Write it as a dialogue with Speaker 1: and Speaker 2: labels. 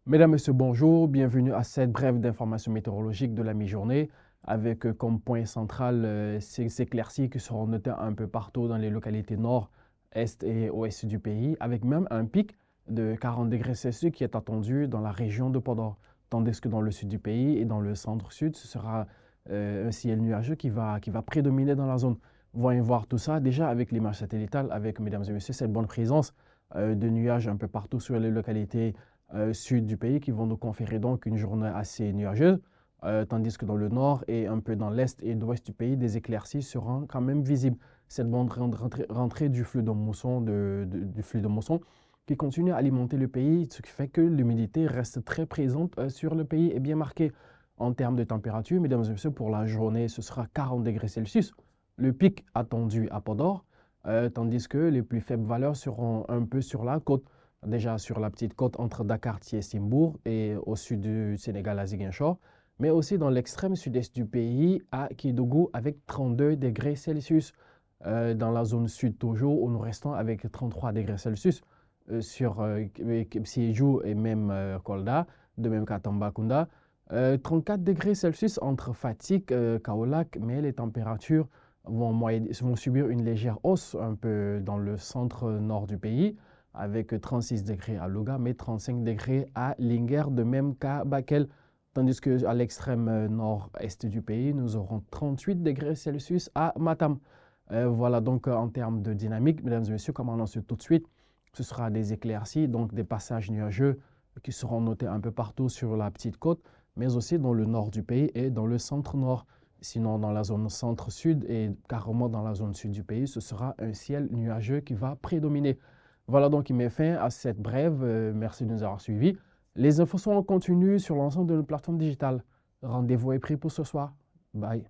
Speaker 1: Mesdames, Messieurs, bonjour. Bienvenue à cette brève d'information météorologique de la mi-journée avec comme point central ces éclaircies qui seront notées un peu partout dans les localités nord, est et ouest du pays, avec même un pic de 40 degrés Celsius qui est attendu dans la région de Podor, tandis que dans le sud du pays et dans le centre-sud, ce sera un ciel nuageux qui va prédominer dans la zone. Voyons voir tout ça déjà avec l'image satellitale, avec, mesdames et messieurs, cette bonne présence de nuages un peu partout sur les localités sud du pays qui vont nous conférer donc une journée assez nuageuse, tandis que dans le nord et un peu dans l'est et l'ouest du pays, des éclaircies seront quand même visibles. Cette bande rentrée du flux de mousson, du flux de mousson qui continue à alimenter le pays, ce qui fait que l'humidité reste très présente sur le pays et bien marquée en termes de température. Mesdames et messieurs, pour la journée, ce sera 40 degrés Celsius. Le pic attendu à Podor, tandis que les plus faibles valeurs seront un peu sur la côte. Déjà sur la petite côte entre Dakar, Thiès-Simbourg et au sud du Sénégal à Ziguinchor, mais aussi dans l'extrême sud-est du pays à Kédougou avec 32 degrés Celsius. Dans la zone sud toujours, où nous restons avec 33 degrés Celsius sur Sédhiou et même Kolda, de même qu'à Tambacounda. 34 degrés Celsius entre Fatick, Kaolack, mais les températures vont subir une légère hausse un peu dans le centre-nord du pays avec 36 degrés à Louga, mais 35 degrés à Linguère, de même qu'à Bakel. Tandis qu'à l'extrême nord-est du pays, nous aurons 38 degrés Celsius à Matam. Voilà donc en termes de dynamique, mesdames et messieurs, comme annoncé tout de suite, ce sera des éclaircies, donc des passages nuageux qui seront notés un peu partout sur la petite côte, mais aussi dans le nord du pays et dans le centre-nord. Sinon, dans la zone centre-sud et carrément dans la zone sud du pays, ce sera un ciel nuageux qui va prédominer. Voilà donc qui met fin à cette brève. Merci de nous avoir suivis. Les infos sont en continu sur l'ensemble de nos plateformes digitales. Rendez-vous est pris pour ce soir. Bye.